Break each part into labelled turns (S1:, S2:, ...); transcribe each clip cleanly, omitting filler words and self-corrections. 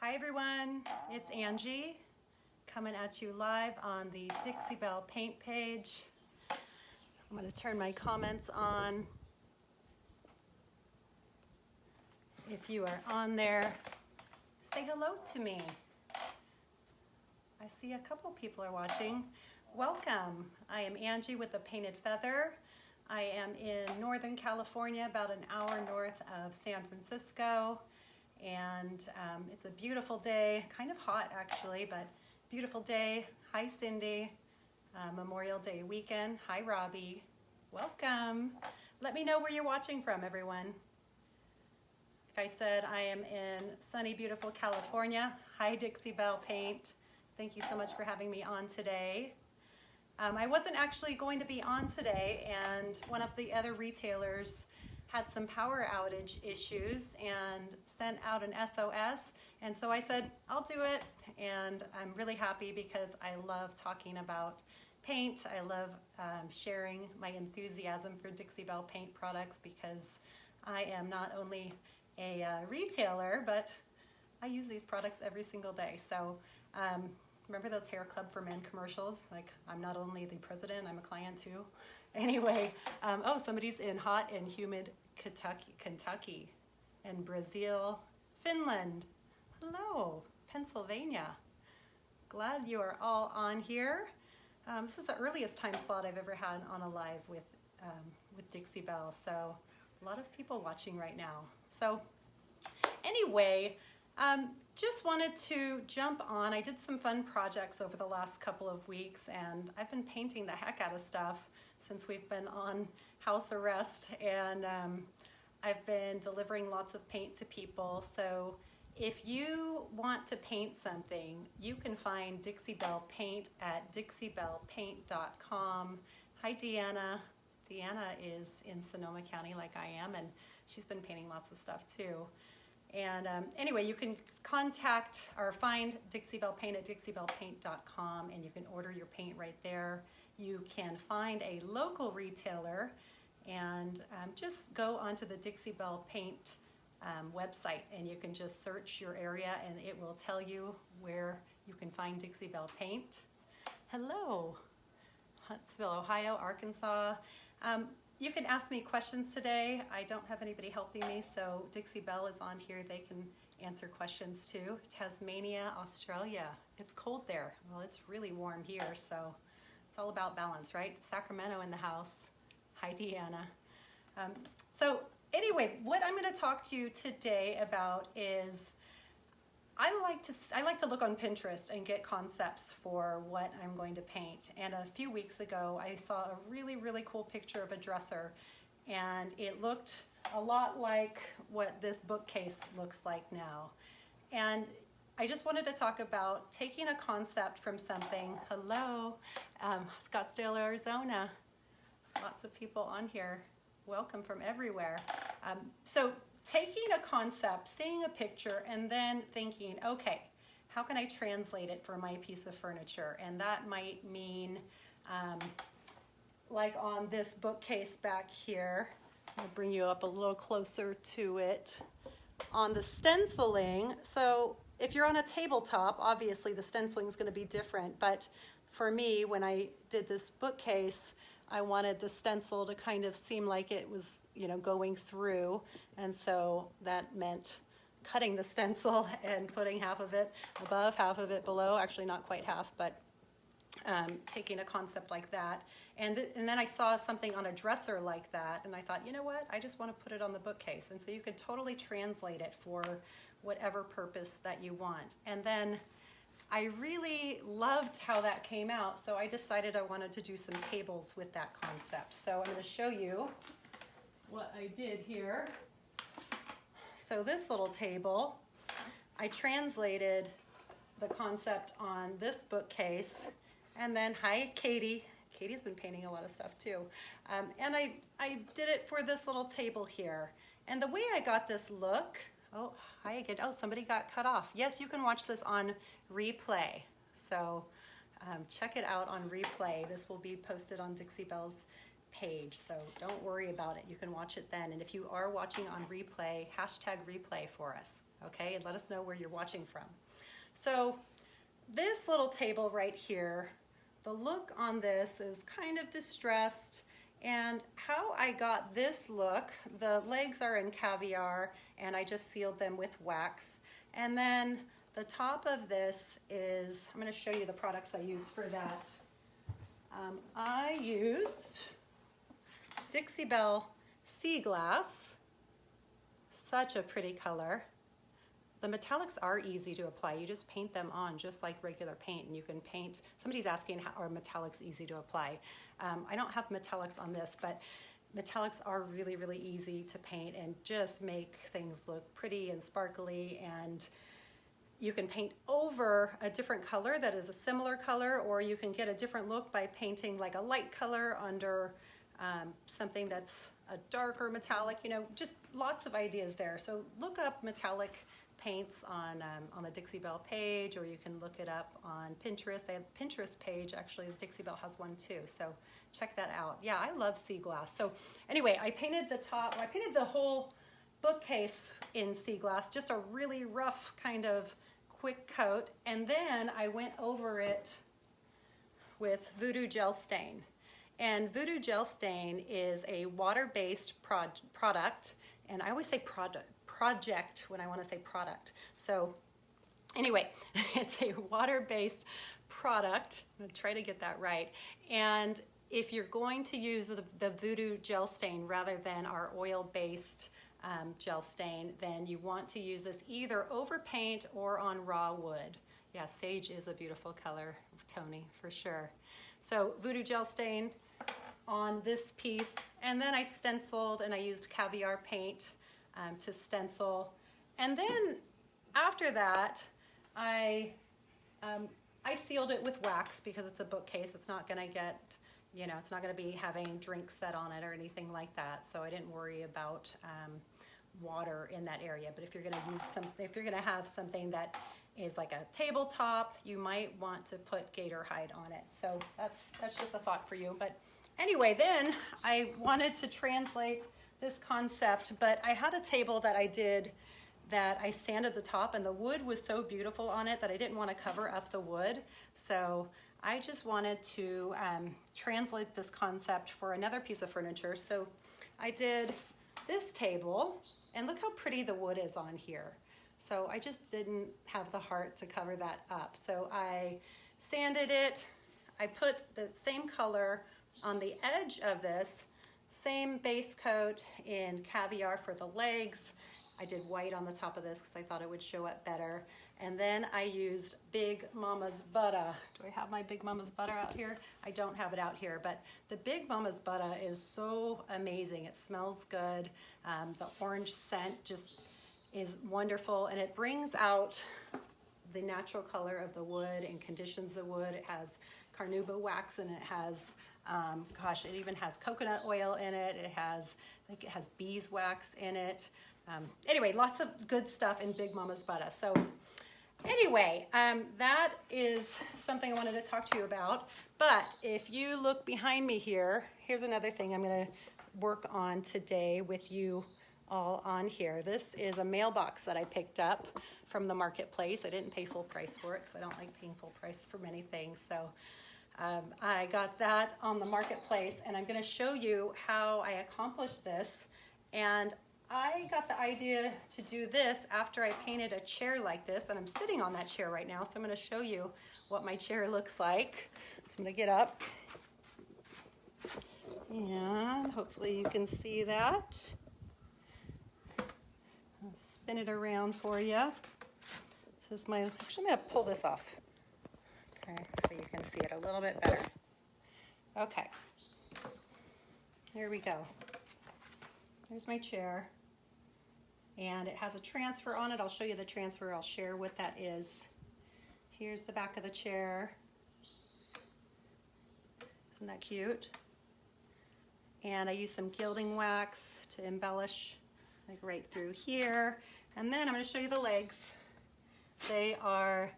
S1: Hi everyone, it's Angie coming at you live on the Dixiebell Paint page. I'm going to turn my comments on. If you are on there, say hello to me. I see a couple people are watching. Welcome. I am Angie with the Painted Feather. I am in Northern California, about an hour north of San Francisco. And it's a beautiful day, kind of hot actually, but beautiful day. Hi Cindy, Memorial Day weekend. Hi Robbie, welcome. Let me know where you're watching from, everyone. Like I said, I am in sunny, beautiful California. Hi Dixiebell Paint. Thank you so much for having me on today. I wasn't actually going to be on today, and one of the other retailers had some power outage issues and sent out an SOS, and so I said I'll do it, and I'm really happy because I love talking about paint. I love sharing my enthusiasm for Dixiebell Paint products because I am not only a retailer, but I use these products every single day. So remember those Hair Club for Men commercials? Like, I'm not only the president, I'm a client too. Anyway, oh, somebody's in hot and humid Kentucky and Brazil, Finland. Hello, Pennsylvania. Glad you are all on here. This is the earliest time slot I've ever had on a live with Dixie Belle, so a lot of people watching right now. So anyway, just wanted to jump on. I did some fun projects over the last couple of weeks, and I've been painting the heck out of stuff since we've been on house arrest, and I've been delivering lots of paint to people. So if you want to paint something, you can find Dixiebell Paint at dixiebellpaint.com. Hi Deanna. Deanna is in Sonoma County like I am, and she's been painting lots of stuff too. And anyway, you can contact or find Dixiebell Paint at dixiebellpaint.com, and you can order your paint right there. You can find a local retailer and just go onto the Dixiebell Paint website, and you can just search your area and it will tell you where you can find Dixiebell Paint. Hello, Huntsville, Ohio, Arkansas. You can ask me questions today. I don't have anybody helping me, so Dixie Belle is on here. They can answer questions too. Tasmania, Australia. It's cold there. Well, it's really warm here, so it's all about balance, right? Sacramento in the house. Hi, Deanna. So anyway, what I'm going to talk to you today about is I like to look on Pinterest and get concepts for what I'm going to paint. And a few weeks ago, I saw a really, really cool picture of a dresser, and it looked a lot like what this bookcase looks like now. And I just wanted to talk about taking a concept from something. Hello, Scottsdale, Arizona. Lots of people on here. Welcome from everywhere. So taking a concept, seeing a picture, and then thinking, okay, how can I translate it for my piece of furniture? And that might mean, like on this bookcase back here, I'll bring you up a little closer to it. On the stenciling, so if you're on a tabletop, obviously the stenciling is going to be different, but for me, when I did this bookcase, I wanted the stencil to kind of seem like it was, you know, going through, and so that meant cutting the stencil and putting half of it above, half of it below, actually not quite half, but taking a concept like that. And then I saw something on a dresser like that, and I thought, you know what, I just want to put it on the bookcase. And so you could totally translate it for whatever purpose that you want. And then I really loved how that came out, so I decided I wanted to do some tables with that concept. So I'm going to show you what I did here. So this little table, I translated the concept on this bookcase, and then, hi Katie. Katie's been painting a lot of stuff too. And I did it for this little table here. And the way I got this look, oh, hi again. Oh, somebody got cut off. Yes, you can watch this on replay. So check it out on replay. This will be posted on Dixie Belle's page, so don't worry about it. You can watch it then. And if you are watching on replay, hashtag replay for us, okay? And let us know where you're watching from. So this little table right here, the look on this is kind of distressed. And how I got this look, the legs are in caviar and I just sealed them with wax. And then the top of this is, I'm going to show you the products I used for that. I used Dixie Belle Sea Glass, such a pretty color. The metallics are easy to apply. You just paint them on just like regular paint, and you can paint. Somebody's asking, how are metallics easy to apply? I don't have metallics on this, but metallics are really, really easy to paint and just make things look pretty and sparkly. And you can paint over a different color that is a similar color, or you can get a different look by painting like a light color under something that's a darker metallic, you know, just lots of ideas there. So look up metallic paints on the Dixiebell page, or you can look it up on Pinterest. They have a Pinterest page, actually. Dixiebell has one too, so check that out. Yeah, I love sea glass. So anyway, I painted the top, I painted the whole bookcase in sea glass, just a really rough kind of quick coat, and then I went over it with Voodoo Gel Stain. And Voodoo Gel Stain is a water-based product, and I always say project when I want to say product. So anyway, it's a water-based product. I'm going to try to get that right. And if you're going to use the Voodoo Gel Stain rather than our oil-based gel stain, then you want to use this either over paint or on raw wood. Yeah, sage is a beautiful color, Tony, for sure. So Voodoo Gel Stain on this piece, and then I stenciled and I used caviar paint to stencil. And then after that, I sealed it with wax because it's a bookcase. It's not gonna get, you know, it's not gonna be having drinks set on it or anything like that. So I didn't worry about water in that area. But if you're gonna use if you're gonna have something that is like a tabletop, you might want to put gator hide on it. So that's just a thought for you. But anyway, then I wanted to translate this concept, but I had a table that I did that I sanded the top, and the wood was so beautiful on it that I didn't want to cover up the wood. So I just wanted to translate this concept for another piece of furniture. So I did this table, and look how pretty the wood is on here. So I just didn't have the heart to cover that up. So I sanded it. I put the same color on the edge of this, same base coat in caviar for the legs. I did white on the top of this because I thought it would show up better. And then I used Big Mama's Butter. Do I have my Big Mama's Butter out here? I don't have it out here, but the Big Mama's Butter is so amazing. It smells good. The orange scent just is wonderful, and it brings out the natural color of the wood and conditions the wood. It has carnauba wax, and it has, gosh, it even has coconut oil in it. It has, I think it has beeswax in it. Anyway, lots of good stuff in Big Mama's Butter. So anyway, that is something I wanted to talk to you about. But if you look behind me here, here's another thing I'm going to work on today with you all on here. This is a mailbox that I picked up from the marketplace. I didn't pay full price for it because I don't like paying full price for many things. So I got that on the marketplace, and I'm going to show you how I accomplished this. And I got the idea to do this after I painted a chair like this, and I'm sitting on that chair right now, so I'm going to show you what my chair looks like. So I'm going to get up, and hopefully you can see that. I'll spin it around for you. This is my, actually I'm going to pull this off, okay, so you can see it a little bit better. Okay, here we go. There's my chair, and it has a transfer on it. I'll show you the transfer. I'll share what that is. Here's the back of the chair. Isn't that cute? And I used some gilding wax to embellish, like right through here. And then I'm going to show you the legs. They are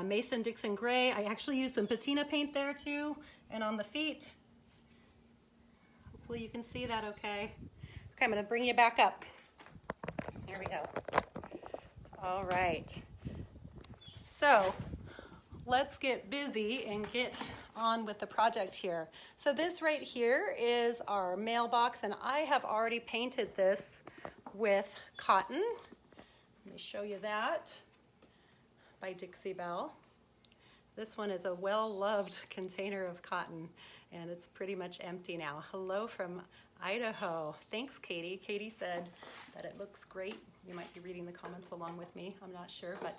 S1: Mason-Dixon gray. I actually used some patina paint there too. And on the feet, hopefully you can see that okay. Okay, I'm going to bring you back up. Here we go. All right. So let's get busy and get on with the project here. So this right here is our mailbox, and I have already painted this with cotton. Let me show you that, by Dixie Belle. This one is a well-loved container of cotton, and it's pretty much empty now. Hello from Idaho. Thanks, Katie. Katie said that it looks great. You might be reading the comments along with me. I'm not sure, but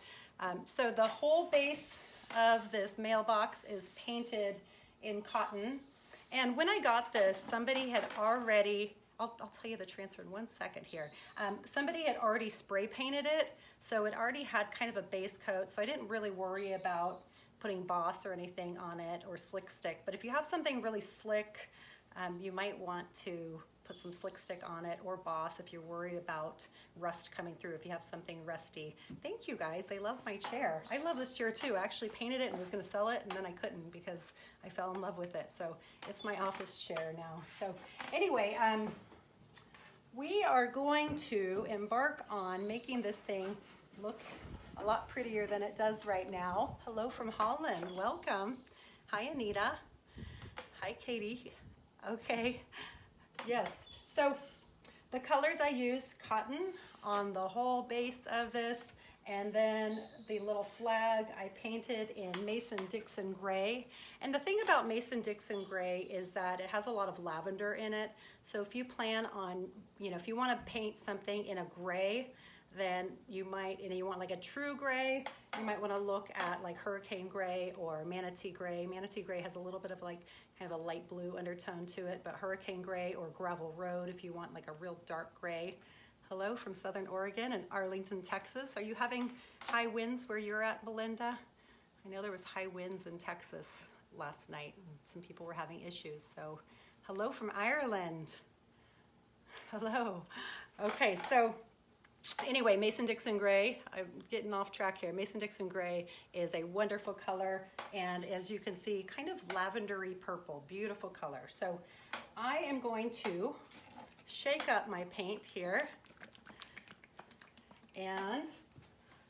S1: so the whole base of this mailbox is painted in cotton. And when I got this, somebody had already, I'll tell you the transfer in 1 second here. Somebody had already spray painted it, so it already had kind of a base coat, so I didn't really worry about putting boss or anything on it or slick stick. But if you have something really slick, you might want to put some slick stick on it, or boss if you're worried about rust coming through, if you have something rusty. Thank you guys, I love my chair. I love this chair too. I actually painted it and was gonna sell it, and then I couldn't because I fell in love with it. So it's my office chair now. So anyway, we are going to embark on making this thing look a lot prettier than it does right now. Hello from Holland, welcome. Hi Anita, hi Katie. Okay, yes, so the colors I used, cotton on the whole base of this, and then the little flag I painted in Mason-Dixon gray. And the thing about Mason-Dixon gray is that it has a lot of lavender in it. So if you plan on, if you want to paint something in a gray, then you might, you want like a true gray, you might want to look at like Hurricane Gray or Manatee Gray. Manatee Gray has a little bit of like kind of a light blue undertone to it, but Hurricane Gray or Gravel Road if you want like a real dark gray. Hello from Southern Oregon and Arlington, Texas. Are you having high winds where you're at, Belinda? I know there was high winds in Texas last night and some people were having issues. So hello from Ireland. Hello. Okay, so anyway, Mason-Dixon gray, I'm getting off track here. Mason-Dixon gray is a wonderful color, and as you can see, kind of lavendery purple, beautiful color. So I am going to shake up my paint here, and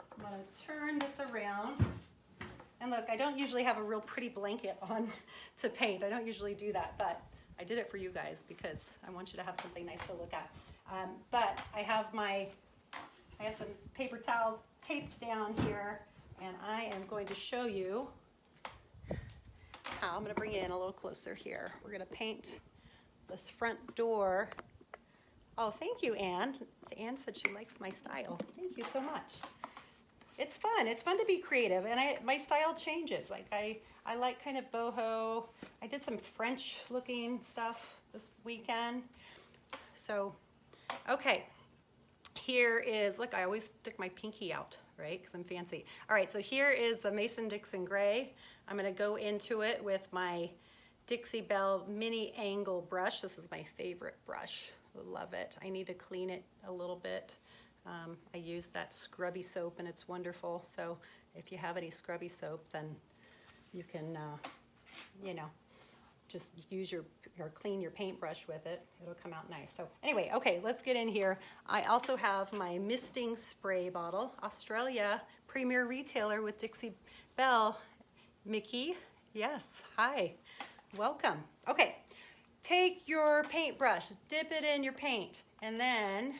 S1: I'm gonna turn this around. And look, I don't usually have a real pretty blanket on to paint. I don't usually do that, but I did it for you guys because I want you to have something nice to look at. But I have some paper towels taped down here, and I am going to show you how. I'm going to bring you in a little closer here. We're going to paint this front door. Oh, thank you, Anne. Anne said she likes my style. Thank you so much. It's fun. It's fun to be creative, and my style changes. Like I like kind of boho. I did some French-looking stuff this weekend. So, okay. Here is, look, I always stick my pinky out, right, because I'm fancy. All right, so here is the Mason-Dixon gray. I'm going to go into it with my Dixie Belle mini angle brush. This is my favorite brush. I love it. I need to clean it a little bit. I use that scrubby soap, and it's wonderful. So if you have any scrubby soap, then you can, just use or clean your paintbrush with it. It'll come out nice. So anyway, okay, let's get in here. I also have my misting spray bottle. Australia, premier retailer with Dixie Belle. Mickey, yes, hi, welcome. Okay, take your paintbrush, dip it in your paint, and then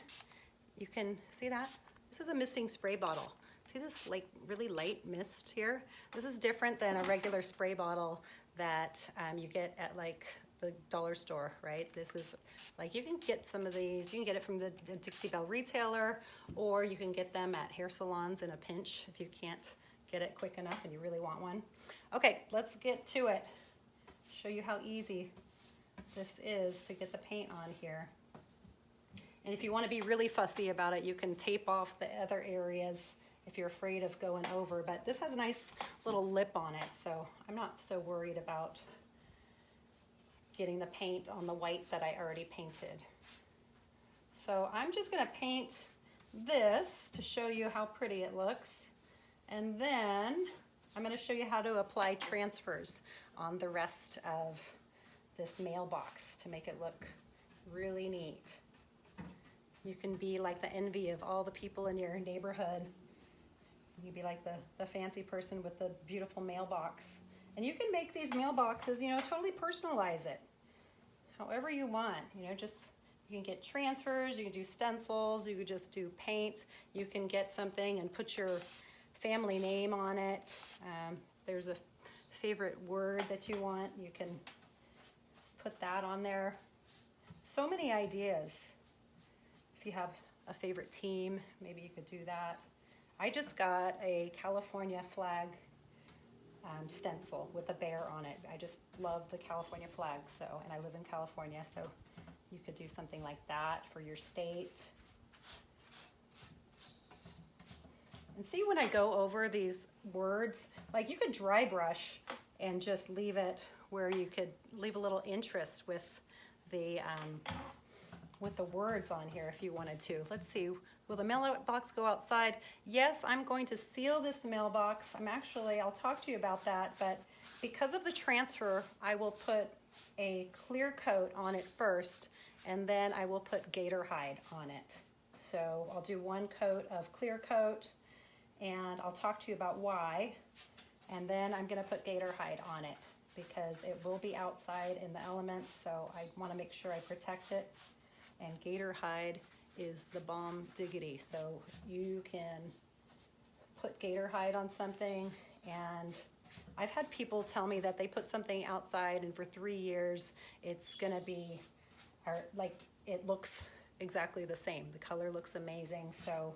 S1: you can, see that? This is a misting spray bottle. See this like really light mist here? This is different than a regular spray bottle that you get at like the dollar store, right? This is like, you can get some of these, you can get it from the Dixie Belle retailer, or you can get them at hair salons in a pinch if you can't get it quick enough and you really want one. Okay, let's get to it. Show you how easy this is to get the paint on here. And if you want to be really fussy about it, you can tape off the other areas if you're afraid of going over, but this has a nice little lip on it, so I'm not so worried about getting the paint on the white that I already painted. So I'm just gonna paint this to show you how pretty it looks, and then I'm gonna show you how to apply transfers on the rest of this mailbox to make it look really neat. You can be like the envy of all the people in your neighborhood You'd be like the fancy person with the beautiful mailbox. And you can make these mailboxes, you know, totally personalize it however you want. You know, just you can get transfers, you can do stencils, you can just do paint. You can get something and put your family name on it. There's a favorite word that you want, you can put that on there. So many ideas. If you have a favorite team, maybe you could do that. I just got a California flag stencil with a bear on it. I just love the California flag, so, and I live in California, so you could do something like that for your state. And see, when I go over these words, like you could dry brush and just leave it where you could leave a little interest with the words on here if you wanted to. Let's see, will the mailbox go outside? Yes, I'm going to seal this mailbox. I'll talk to you about that, but because of the transfer, I will put a clear coat on it first, and then I will put gator hide on it. So I'll do one coat of clear coat, and I'll talk to you about why, and then I'm gonna put gator hide on it because it will be outside in the elements, so I wanna make sure I protect it. And gator hide is the bomb diggity. So you can put gator hide on something, and I've had people tell me that they put something outside and for 3 years it's gonna be, like it looks exactly the same. The color looks amazing. So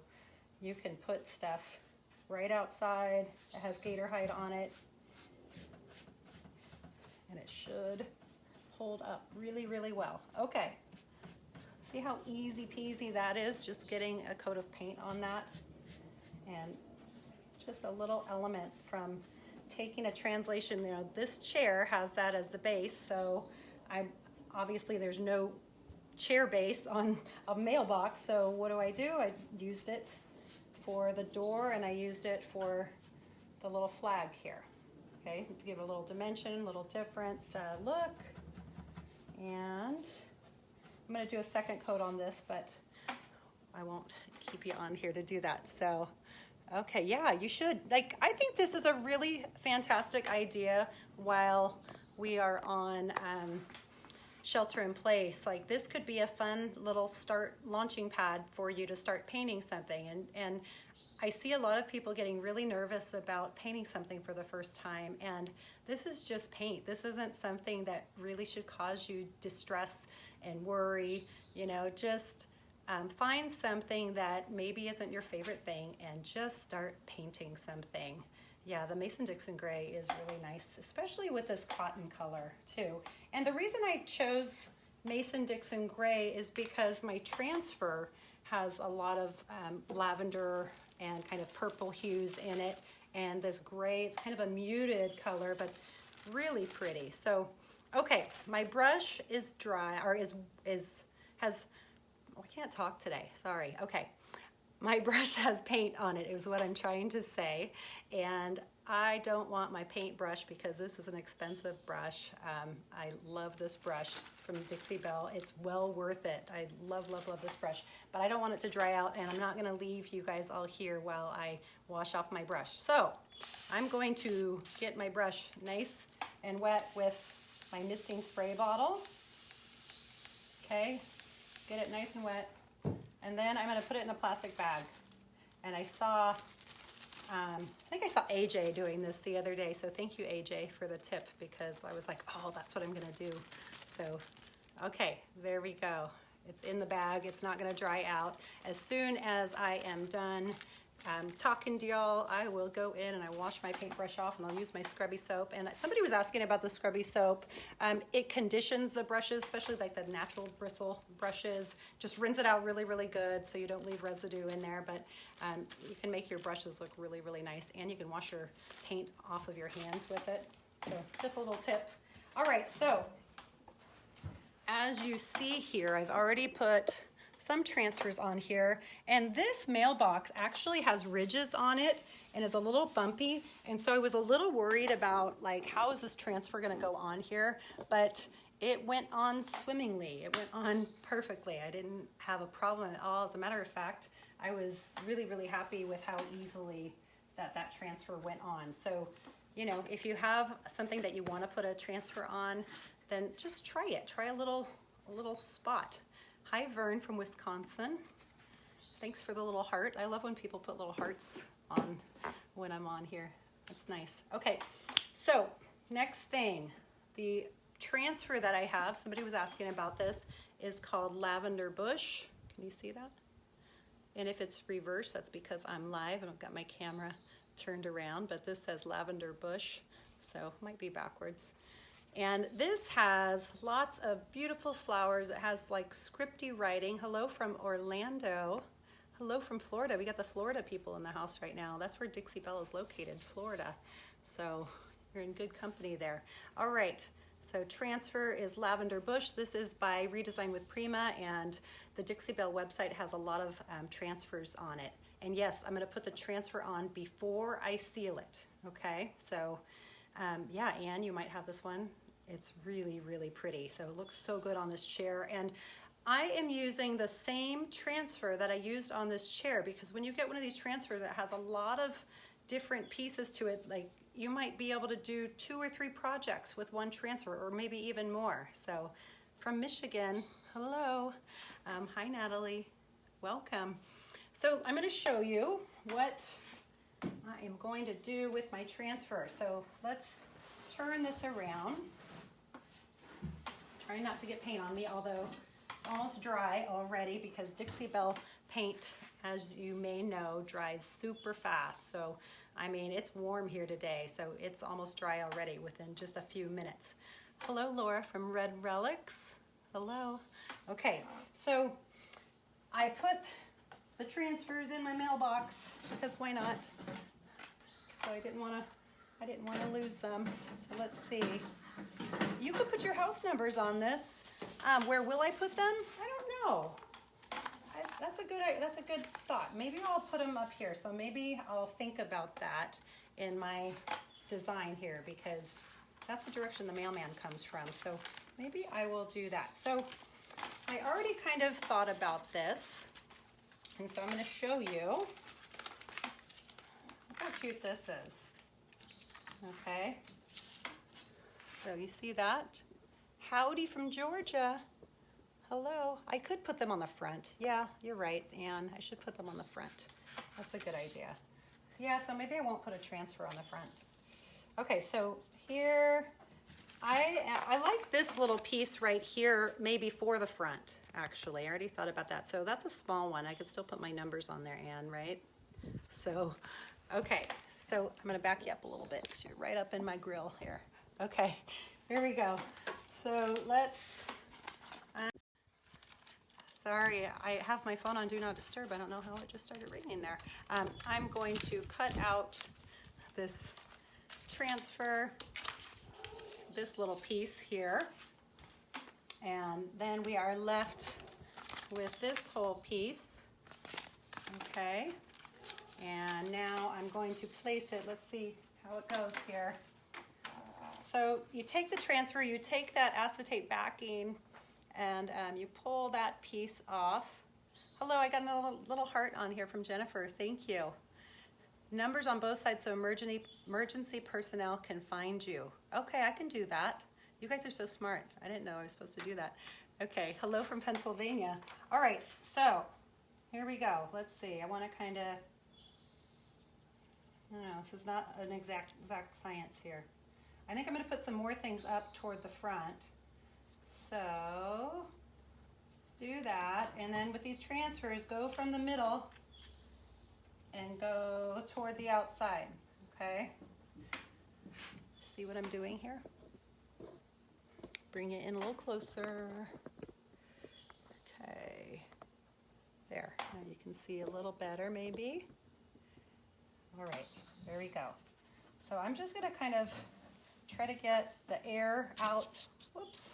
S1: you can put stuff right outside that has gator hide on it, and it should hold up really, really well. Okay. See how easy peasy that is, just getting a coat of paint on that, and just a little element from taking a translation. You know, this chair has that as the base, so obviously there's no chair base on a mailbox, so what do? I used it for the door, and I used it for the little flag here, okay, to give it a little dimension, a little different look. And I'm going to do a second coat on this, but I won't keep you on here to do that. So, okay, yeah, you should. Like, I think this is a really fantastic idea while we are on shelter in place. Like, this could be a fun little launching pad for you to start painting something. And I see a lot of people getting really nervous about painting something for the first time, and this is just paint. This isn't something that really should cause you distress and worry. You know, just find something that maybe isn't your favorite thing and just start painting something. Yeah, the Mason-Dixon gray is really nice, especially with this cotton color too. And the reason I chose Mason-Dixon gray is because my transfer has a lot of lavender and kind of purple hues in it, and this gray, it's kind of a muted color, but really pretty. So, okay, my brush is dry, or I can't talk today, sorry. Okay, my brush has paint on it, is what I'm trying to say, and I don't want my paintbrush because this is an expensive brush. I love this brush. It's from Dixie Belle. It's well worth it. I love, love, love this brush, but I don't want it to dry out, and I'm not gonna leave you guys all here while I wash off my brush. So I'm going to get my brush nice and wet with my misting spray bottle. Okay, get it nice and wet, and then I'm gonna put it in a plastic bag. And I saw, I think I saw AJ doing this the other day, so thank you, AJ, for the tip, because I was like, oh, that's what I'm gonna do. So, okay, there we go. It's in the bag, it's not gonna dry out. As soon as I am done talking to y'all, I will go in and I wash my paintbrush off, and I'll use my scrubby soap. And somebody was asking about the scrubby soap. It conditions the brushes, especially like the natural bristle brushes. Just rinse it out really, really good so you don't leave residue in there. But you can make your brushes look really, really nice, and you can wash your paint off of your hands with it. So just a little tip. All right, so as you see here, I've already put some transfers on here, and this mailbox actually has ridges on it and is a little bumpy, and so I was a little worried about, like, how is this transfer gonna go on here, but it went on swimmingly. It went on perfectly. I didn't have a problem at all. As a matter of fact, I was really, really happy with how easily that transfer went on. So, you know, if you have something that you want to put a transfer on, then just try it. Try a little spot. Hi, Vern from Wisconsin. Thanks for the little heart. I love when people put little hearts on when I'm on here. That's nice. Okay, so next thing, the transfer that I have, somebody was asking about this, is called Lavender Bush. Can you see that? And if it's reversed, that's because I'm live and I've got my camera turned around, but this says Lavender Bush, so it might be backwards. And this has lots of beautiful flowers. It has like scripty writing. Hello from Orlando. Hello from Florida. We got the Florida people in the house right now. That's where Dixie Belle is located, Florida. So you're in good company there. All right, so transfer is Lavender Bush. This is by Redesign with Prima, and the Dixie Belle website has a lot of transfers on it. And yes, I'm gonna put the transfer on before I seal it, okay? So yeah, Anne, you might have this one. It's really, really pretty. So it looks so good on this chair. And I am using the same transfer that I used on this chair, because when you get one of these transfers, it has a lot of different pieces to it. Like you might be able to do 2 or 3 projects with one transfer, or maybe even more. So from Michigan, hello. Hi, Natalie, welcome. So I'm going to show you what I am going to do with my transfer. So let's turn this around. Try not to get paint on me, although it's almost dry already, because Dixiebell Paint, as you may know, dries super fast. So, I mean, it's warm here today, so it's almost dry already within just a few minutes. Hello, Laura from Red Relics. Hello. Okay, so I put the transfers in my mailbox, because why not? So I didn't want to lose them. So let's see. You could put your house numbers on this. Where will I put them? I don't know. That's a good thought. Maybe I'll put them up here. So maybe I'll think about that in my design here, because that's the direction the mailman comes from. So maybe I will do that. So I already kind of thought about this. And so I'm going to show you. Look how cute this is. Okay. So you see that? Howdy from Georgia. Hello. I could put them on the front. Yeah, you're right, Anne. I should put them on the front. That's a good idea. So yeah, so maybe I won't put a transfer on the front. Okay, so here, I like this little piece right here, maybe for the front, actually. I already thought about that. So that's a small one. I could still put my numbers on there, Anne, right? So, okay. So I'm going to back you up a little bit, because you're right up in my grill here. Okay, here we go. So let's, sorry, I have my phone on Do Not Disturb. I don't know how it just started ringing there. I'm going to cut out this transfer, this little piece here, and then we are left with this whole piece, okay? And now I'm going to place it. Let's see how it goes here. So you take the transfer, you take that acetate backing, and you pull that piece off. Hello, I got a little heart on here from Jennifer. Thank you. Numbers on both sides so emergency personnel can find you. Okay, I can do that. You guys are so smart. I didn't know I was supposed to do that. Okay, hello from Pennsylvania. All right, so here we go. Let's see. I want to kind of, no, this is not an exact science here. I think I'm going to put some more things up toward the front. So let's do that. And then with these transfers, go from the middle and go toward the outside, okay? See what I'm doing here? Bring it in a little closer. Okay, there. Now you can see a little better maybe. All right, there we go. So I'm just gonna kind of try to get the air out, whoops,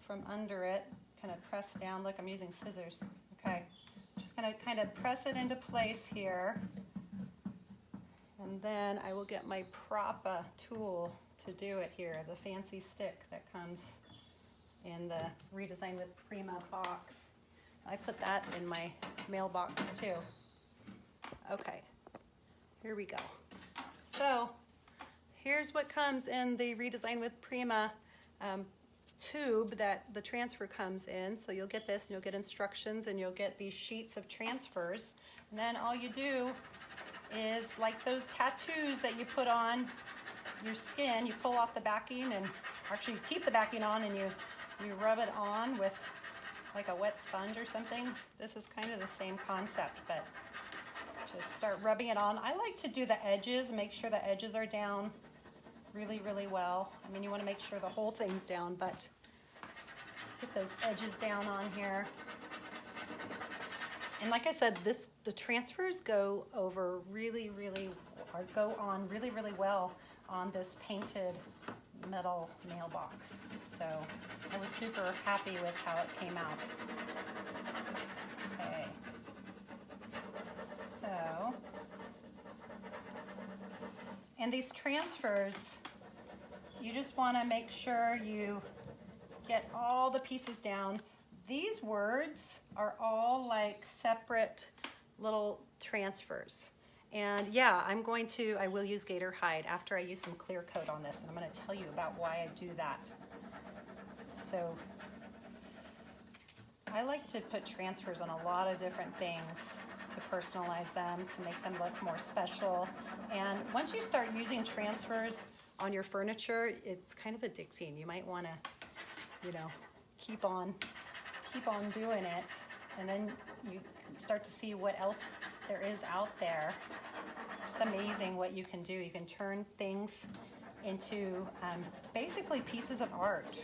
S1: from under it, kind of press down. Look, I'm using scissors, okay. Just gonna kind of press it into place here. And then I will get my Prima tool to do it here, the fancy stick that comes in the Redesign with Prima box. I put that in my mailbox too. Okay, here we go. So here's what comes in the Redesign with Prima tube that the transfer comes in. So you'll get this and you'll get instructions and you'll get these sheets of transfers. And then all you do is, like those tattoos that you put on your skin, you pull off the backing, and actually you keep the backing on and you rub it on with like a wet sponge or something. This is kind of the same concept, but just start rubbing it on. I like to do the edges and make sure the edges are down really, really well. I mean, you want to make sure the whole thing's down, but get those edges down on here. And like I said, the transfers go over really, or go on really, really well on this painted metal mailbox. So I was super happy with how it came out. Okay. So, and these transfers, you just want to make sure you get all the pieces down. These words are all like separate little transfers. And yeah, I will use gator hide after I use some clear coat on this, and I'm going to tell you about why I do that. So I like to put transfers on a lot of different things to personalize them, to make them look more special. And once you start using transfers on your furniture, it's kind of addicting. You might want to, keep on doing it, and then you start to see what else there is out there. Just amazing what you can do. You can turn things into basically pieces of art.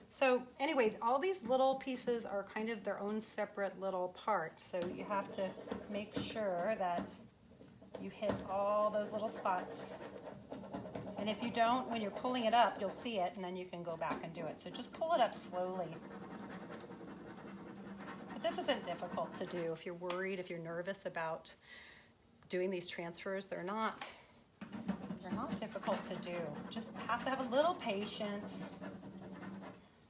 S1: So anyway, all these little pieces are kind of their own separate little parts. So you have to make sure that you hit all those little spots. And if you don't, when you're pulling it up, you'll see it, and then you can go back and do it. So just pull it up slowly. But this isn't difficult to do. If you're worried, if you're nervous about doing these transfers, they're not difficult to do. Just have to have a little patience.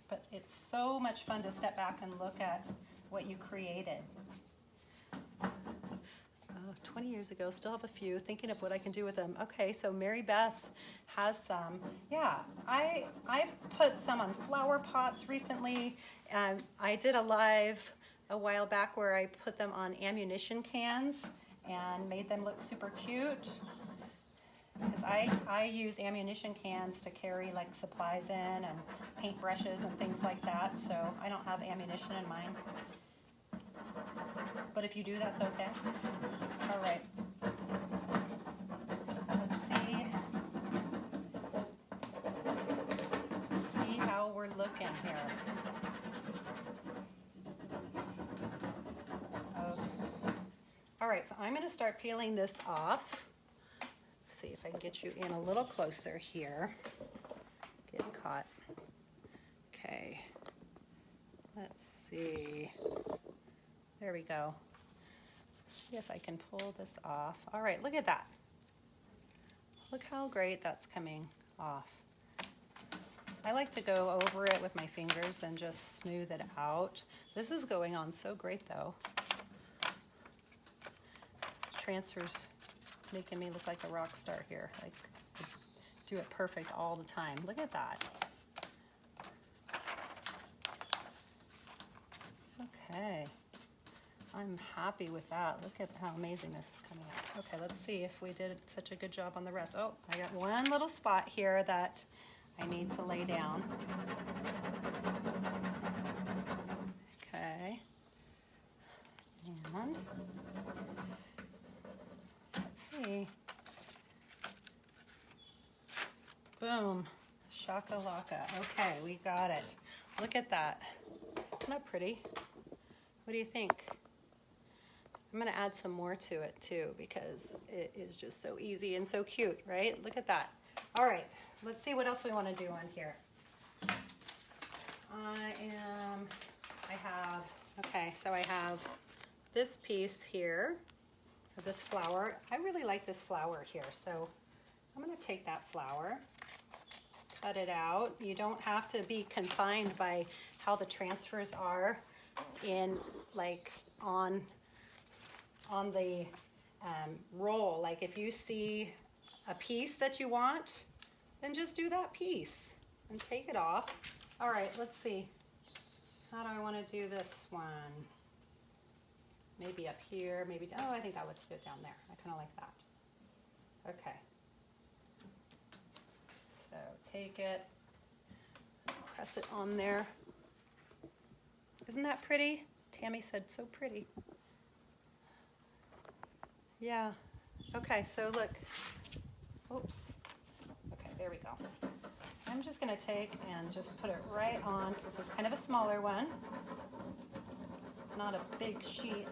S1: But it's so much fun to step back and look at what you created. 20 years ago, still have a few, thinking of what I can do with them. Okay, so Mary Beth has some. Yeah, I've put some on flower pots recently. I did a live a while back where I put them on ammunition cans and made them look super cute. Because I use ammunition cans to carry like supplies in and paint brushes and things like that, so I don't have ammunition in mine. But if you do, that's okay. All right. Let's see how we're looking here. Okay. All right, so I'm going to start peeling this off. Let's see if I can get you in a little closer here. Getting caught. Okay. Let's see. There we go. See if I can pull this off. All right, look at that. Look how great that's coming off. I like to go over it with my fingers and just smooth it out. This is going on so great though. This transfer's making me look like a rock star here. Like, I do it perfect all the time. Look at that. Okay. I'm happy with that. Look at how amazing this is coming out. Okay, let's see if we did such a good job on the rest. Oh, I got one little spot here that I need to lay down. Okay. And let's see. Boom. Shakalaka. Okay, we got it. Look at that. Isn't that pretty? What do you think? I'm going to add some more to it too because it is just so easy and so cute, right? Look at that. All right, let's see what else we want to do on here. So I have this piece here, of this flower. I really like this flower here, so I'm going to take that flower, cut it out. You don't have to be confined by how the transfers are in like on the roll. Like if you see a piece that you want, then just do that piece and take it off. All right, let's see. How do I want to do this one? Maybe up here, maybe, oh, I think that looks good down there. I kind of like that. Okay. So take it, press it on there. Isn't that pretty? Tammy said so pretty. Yeah. Okay, so look. Oops. Okay, there we go. I'm just going to take and just put it right on, because this is kind of a smaller one. It's not a big sheet.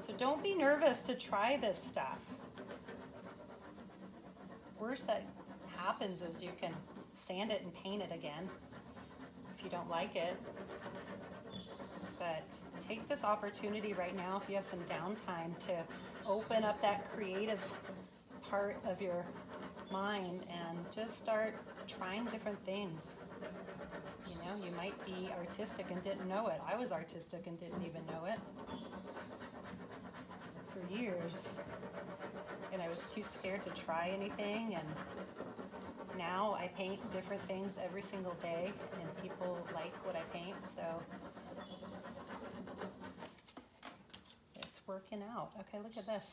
S1: So don't be nervous to try this stuff. Worst that happens is you can sand it and paint it again if you don't like it. But take this opportunity right now if you have some downtime to open up that creative part of your mind and just start trying different things. You know, you might be artistic and didn't know it. I was artistic and didn't even know it for years. And I was too scared to try anything, and now I paint different things every single day and people like what I paint, so it's working out. Okay, look at this.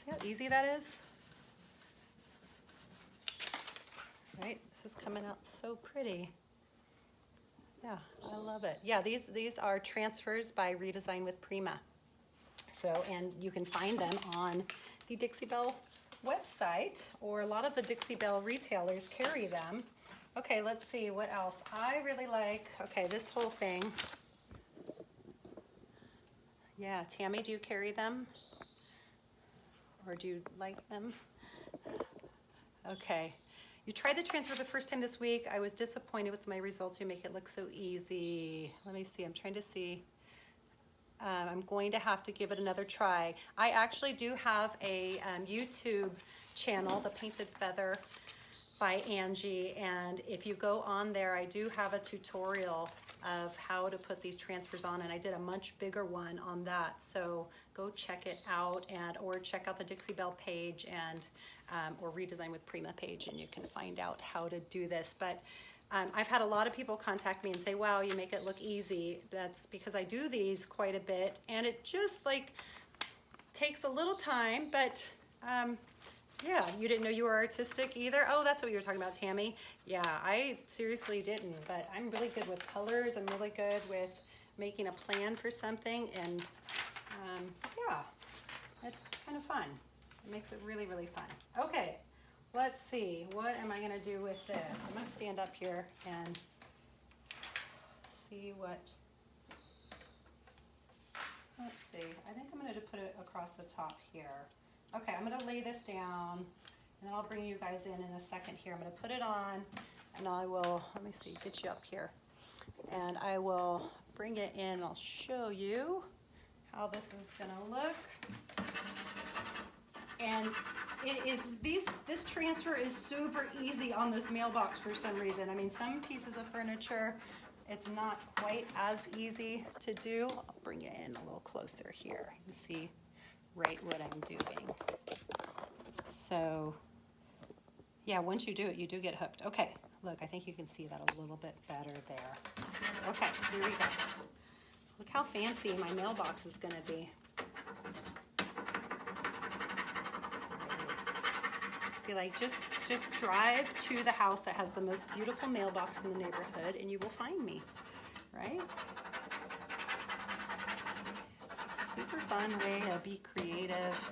S1: See how easy that is? Right? This is coming out so pretty. Yeah, I love it. Yeah, these are transfers by Redesign with Prima. So, and you can find them on the Dixie Belle website, or a lot of the Dixie Belle retailers carry them. Okay, let's see what else. I really like, okay, this whole thing. Yeah, Tammy, do you carry them? Or do you like them? Okay. You tried the transfer the first time this week. I was disappointed with my results. You make it look so easy. Let me see. I'm trying to see. I'm going to have to give it another try. I actually do have a YouTube channel, The Painted Feather by Angie, and if you go on there, I do have a tutorial of how to put these transfers on, and I did a much bigger one on that. So go check it out, and or check out the Dixiebell page and or Redesign with Prima page, and you can find out how to do this. But I've had a lot of people contact me and say, wow, you make it look easy. That's because I do these quite a bit, and it just like takes a little time, but yeah, you didn't know you were artistic either? Oh, that's what you were talking about, Tammy. Yeah, I seriously didn't, but I'm really good with colors. I'm really good with making a plan for something, and yeah, it's kind of fun. It makes it really, really fun. Okay, let's see. What am I gonna do with this? I'm gonna stand up here and see what, let's see. I think I'm gonna just put it across the top here. Okay, I'm gonna lay this down, and then I'll bring you guys in a second here. I'm gonna put it on, and I will, let me see, get you up here. And I will bring it in, I'll show you how this is gonna look. And it is, this transfer is super easy on this mailbox for some reason. I mean, some pieces of furniture, it's not quite as easy to do. I'll bring you in a little closer here. You can see right what I'm doing. So yeah, once you do it, you do get hooked. Okay, look, I think you can see that a little bit better there. Okay, here we go. Look how fancy my mailbox is gonna be. Be like, just drive to the house that has the most beautiful mailbox in the neighborhood and you will find me, right? Super fun way to be creative.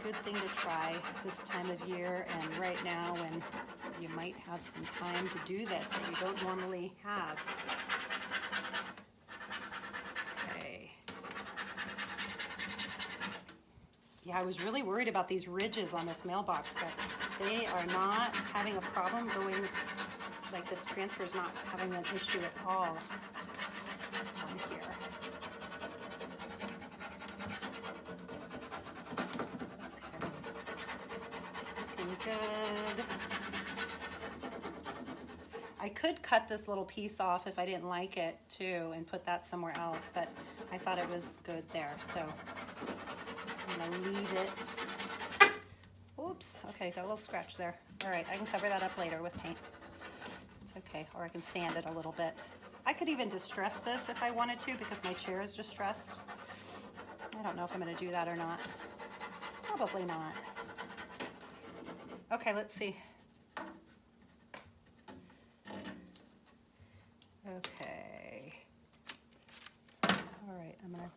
S1: Good thing to try this time of year and right now when you might have some time to do this that you don't normally have. Okay. Yeah, I was really worried about these ridges on this mailbox, but they are not having a problem going, like this transfer is not having an issue at all on here. Good. I could cut this little piece off if I didn't like it too and put that somewhere else, but I thought it was good there, so I'm gonna leave it. Oops, okay, got a little scratch there. All right, I can cover that up later with paint. It's okay, or I can sand it a little bit. I could even distress this if I wanted to because my chair is distressed. I don't know if I'm gonna do that or not. Probably not. Okay, let's see. Okay. All right, I'm gonna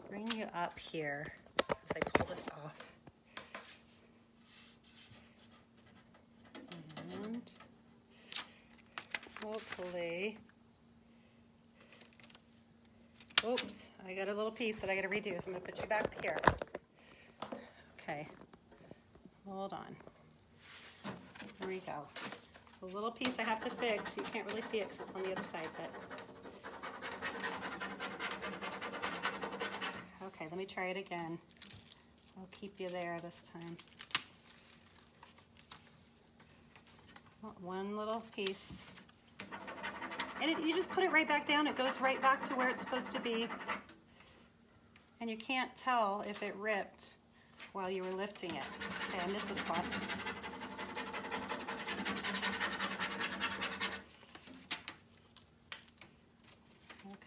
S1: bring you up here as I pull this off. And hopefully, oops, I got a little piece that I gotta redo, so I'm gonna put you back here. Okay, hold on. Here we go. The little piece I have to fix, you can't really see it because it's on the other side, but. Okay, let me try it again. I'll keep you there this time. One little piece. And you just put it right back down. It goes right back to where it's supposed to be. And you can't tell if it ripped while you were lifting it. Okay, I missed a spot.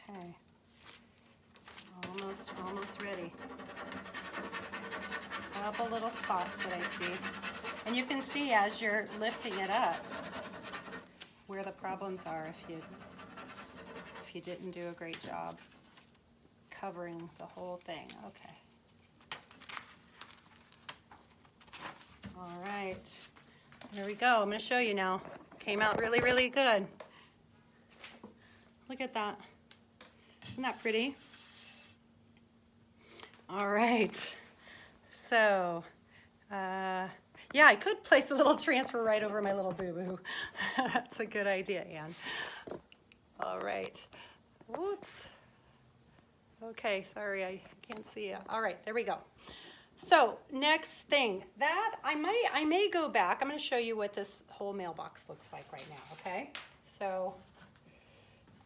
S1: Okay. Almost ready. A couple little spots that I see. And you can see as you're lifting it up where the problems are if you didn't do a great job covering the whole thing. Okay. All right. There we go. I'm going to show you now. Came out really, really good. Look at that. Isn't that pretty? All right. So, yeah, I could place a little transfer right over my little boo-boo. That's a good idea, Anne. All right. Whoops. Okay, sorry, I can't see it. All right, there we go. So next thing, that I may go back. I'm going to show you what this whole mailbox looks like right now, okay? So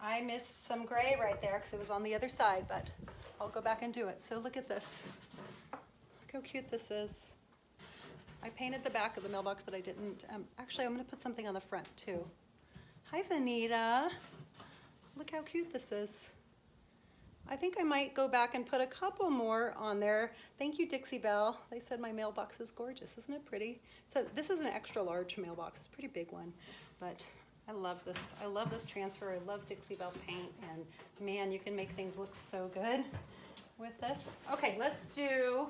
S1: I missed some gray right there because it was on the other side, but I'll go back and do it. So look at this. Look how cute this is. I painted the back of the mailbox, but I didn't. Actually, I'm going to put something on the front too. Hi, Vanita. Look how cute this is. I think I might go back and put a couple more on there. Thank you, Dixie Belle. They said my mailbox is gorgeous. Isn't it pretty? So this is an extra large mailbox. It's a pretty big one, but I love this. I love this transfer. I love Dixiebell Paint, and man, you can make things look so good with this. Okay, let's do,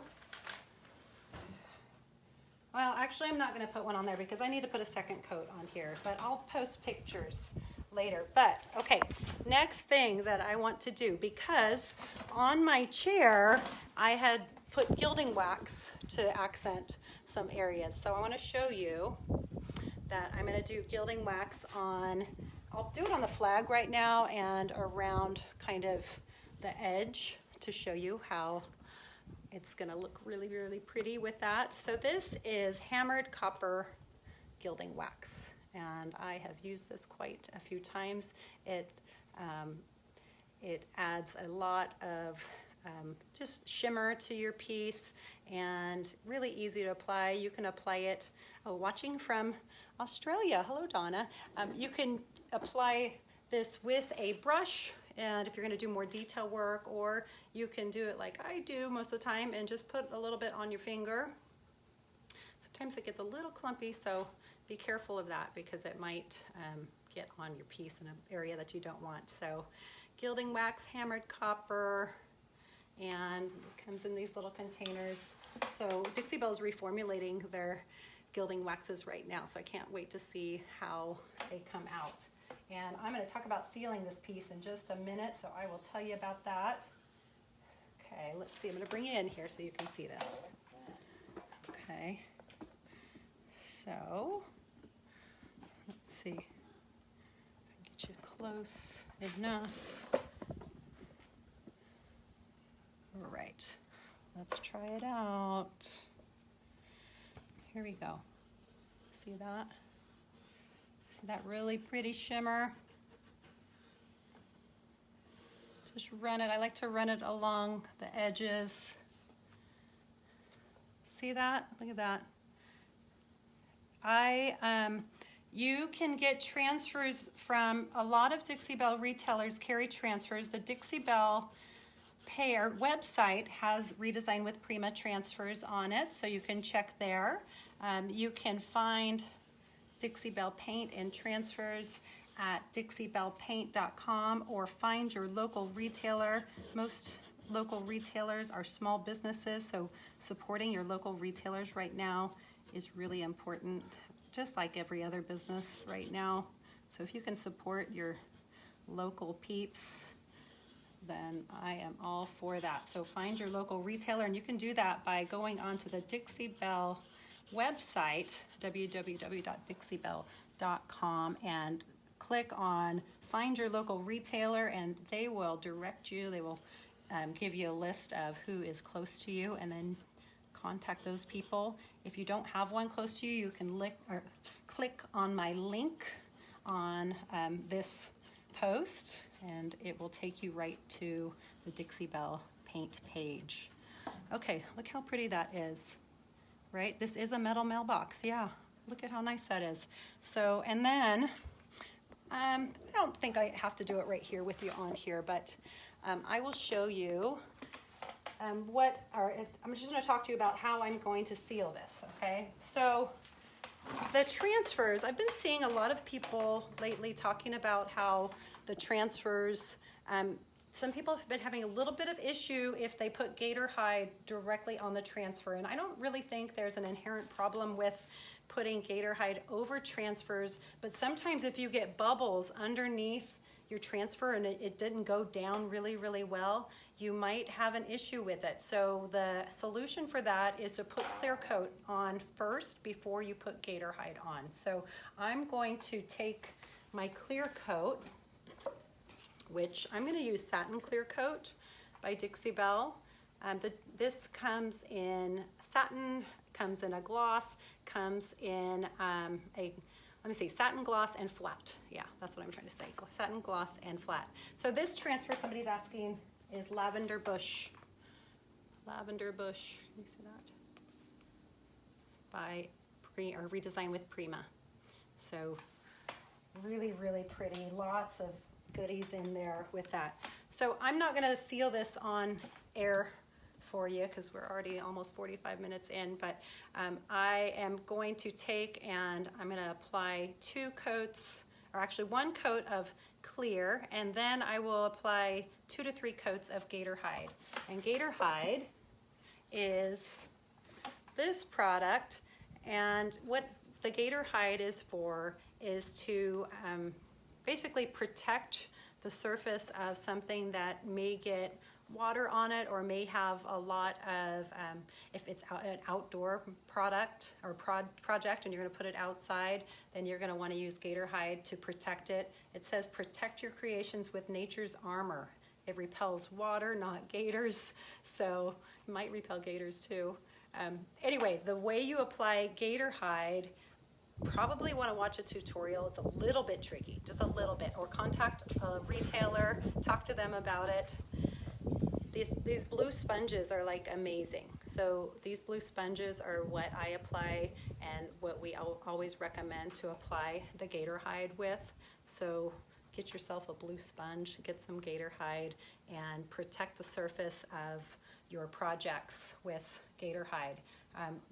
S1: well, actually, I'm not going to put one on there because I need to put a second coat on here, but I'll post pictures later. But okay, next thing that I want to do, because on my chair I had put gilding wax to accent some areas, so I want to show you that I'm going to do gilding wax on, I'll do it on the flag right now and around kind of the edge to show you how it's going to look really, really pretty with that. So this is hammered copper gilding wax, and I have used this quite a few times. It adds a lot of just shimmer to your piece and really easy to apply. You can apply it, watching from Australia, hello Donna. You can apply this with a brush, and if you're going to do more detail work, or you can do it like I do most of the time and just put a little bit on your finger. Sometimes it gets a little clumpy, so be careful of that because it might get on your piece in an area that you don't want. So gilding wax, hammered copper, and it comes in these little containers. So Dixie Belle is reformulating their gilding waxes right now, so I can't wait to see how they come out. And I'm going to talk about sealing this piece in just a minute, so I will tell you about that. Okay, let's see. I'm going to bring you in here so you can see this. Okay. So, let's see. Get you close enough. All right. Let's try it out. Here we go. See that? See that really pretty shimmer? Just run it. I like to run it along the edges. See that? Look at that. You can get transfers from a lot of Dixie Belle retailers carry transfers. The Dixiebell Paint website has Redesigned with Prima transfers on it, so you can check there. You can find Dixiebell Paint and transfers at dixiebellpaint.com or find your local retailer. Most local retailers are small businesses, so supporting your local retailers right now is really important, just like every other business right now. So if you can support your local peeps, then I am all for that. So find your local retailer, and you can do that by going onto the Dixie Belle website, www.dixiebell.com, and click on find your local retailer, and they will direct you. They will give you a list of who is close to you, and then contact those people. If you don't have one close to you, you can click on my link on this post, and it will take you right to the Dixiebell Paint page. Okay, look how pretty that is, right? This is a metal mailbox, yeah. Look at how nice that is. So, and then, I don't think I have to do it right here with you on here, but I will show you I'm just going to talk to you about how I'm going to seal this, okay? So the transfers, I've been seeing a lot of people lately talking about how the transfers, some people have been having a little bit of issue if they put gator hide directly on the transfer, and I don't really think there's an inherent problem with putting gator hide over transfers, but sometimes if you get bubbles underneath your transfer and it didn't go down really, really well, you might have an issue with it. So the solution for that is to put clear coat on first before you put gator hide on. So I'm going to take my clear coat, which I'm going to use Satin Clear Coat by Dixie Belle. This comes in satin, comes in a gloss, comes in satin gloss and flat. Yeah, that's what I'm trying to say. Satin gloss and flat. So this transfer, somebody's asking, is Lavender Bush. Lavender Bush, you see that? By Redesigned with Prima. So really, really pretty. Lots of goodies in there with that. So I'm not going to seal this on air for you because we're already almost 45 minutes in, but I am going to take and I'm going to apply 2 coats, or actually 1 coat of clear, and then I will apply 2 to 3 coats of gator hide. And gator hide is this product, and what the gator hide is for is to basically protect the surface of something that may get water on it or may have a lot of, if it's an outdoor product or project and you're going to put it outside, then you're going to want to use gator hide to protect it. It says protect your creations with nature's armor. It repels water, not gators, so it might repel gators too. Anyway, the way you apply gator hide, probably want to watch a tutorial. It's a little bit tricky, just a little bit, or contact a retailer, talk to them about it. These blue sponges are like amazing. So these blue sponges are what I apply and what we always recommend to apply the gator hide with. So get yourself a blue sponge, get some gator hide, and protect the surface of your projects with gator hide.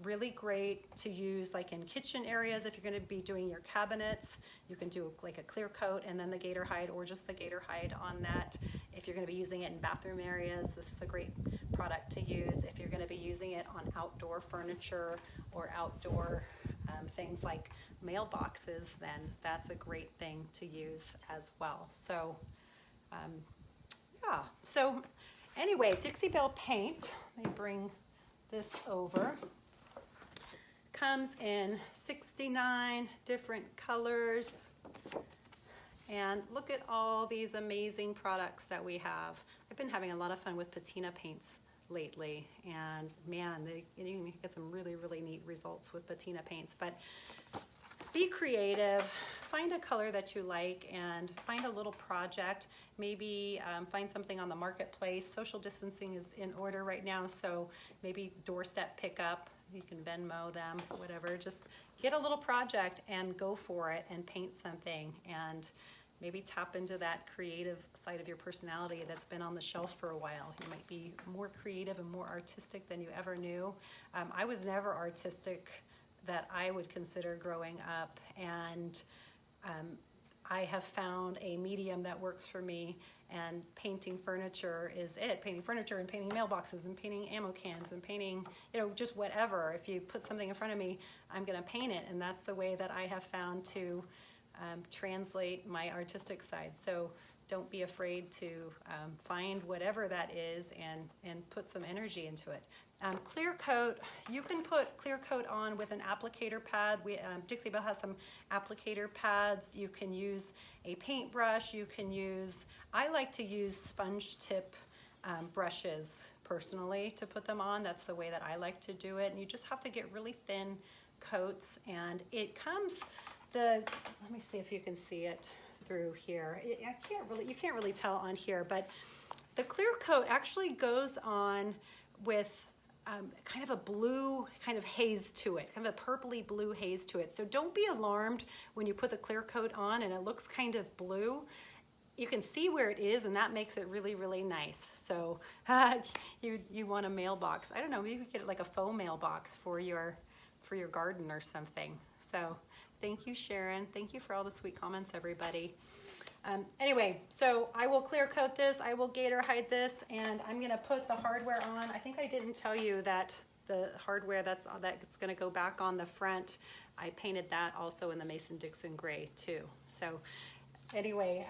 S1: Really great to use like in kitchen areas. If you're going to be doing your cabinets, you can do like a clear coat and then the gator hide, or just the gator hide on that. If you're going to be using it in bathroom areas, this is a great product to use. If you're going to be using it on outdoor furniture or outdoor things like mailboxes, then that's a great thing to use as well. So yeah, so anyway, Dixiebell Paint, let me bring this over, comes in 69 different colors, and look at all these amazing products that we have. I've been having a lot of fun with patina paints lately, and man, you can get some really, really neat results with patina paints. But be creative, find a color that you like and find a little project. Maybe find something on the marketplace. Social distancing is in order right now, so maybe doorstep pickup. You can Venmo them, whatever. Just get a little project and go for it and paint something, and maybe tap into that creative side of your personality that's been on the shelf for a while. You might be more creative and more artistic than you ever knew. I was never artistic that I would consider growing up, and I have found a medium that works for me, and painting furniture is it. Painting furniture and painting mailboxes and painting ammo cans and painting, just whatever. If you put something in front of me, I'm gonna paint it, and that's the way that I have found to translate my artistic side. So don't be afraid to find whatever that is and put some energy into it. Clear coat, you can put clear coat on with an applicator pad. Dixie Belle has some applicator pads. You can use a paintbrush. I like to use sponge tip brushes personally to put them on. That's the way that I like to do it. And you just have to get really thin coats, and it comes, let me see if you can see it through here. You can't really tell on here, but the clear coat actually goes on with kind of a blue kind of haze to it, kind of a purpley blue haze to it. So don't be alarmed when you put the clear coat on and it looks kind of blue. You can see where it is, and that makes it really, really nice. So you want a mailbox. I don't know, maybe you could get like a faux mailbox for your garden or something. So thank you, Sharon. Thank you for all the sweet comments, everybody. Anyway, so I will clear coat this, I will gator hide this, and I'm gonna put the hardware on. I think I didn't tell you that the hardware that's gonna go back on the front, I painted that also in the Mason-Dixon gray too. So anyway,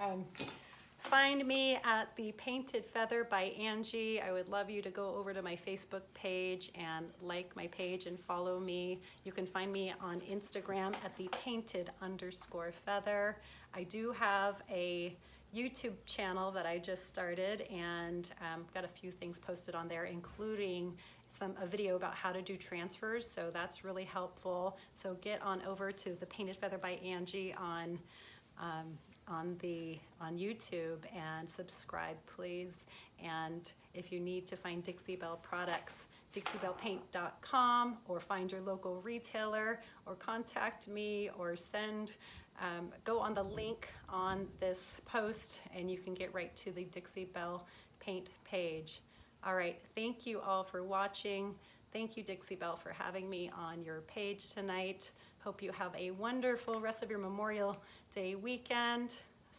S1: find me at the Painted Feather by Angie. I would love you to go over to my Facebook page and like my page and follow me. You can find me on Instagram at the painted_feather. I do have a YouTube channel that I just started, and got a few things posted on there, including a video about how to do transfers. So that's really helpful. So get on over to the Painted Feather by Angie on YouTube and subscribe, please. And if you need to find Dixie Belle products, dixiebellpaint.com, or find your local retailer, or contact me, or go on the link on this post and you can get right to the Dixiebell Paint page. All right, thank you all for watching. Thank you, Dixie Belle, for having me on your page tonight. Hope you have a wonderful rest of your Memorial Day weekend.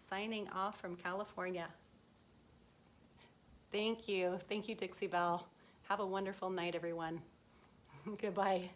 S1: Signing off from California. Thank you, Dixie Belle. Have a wonderful night, everyone. Goodbye.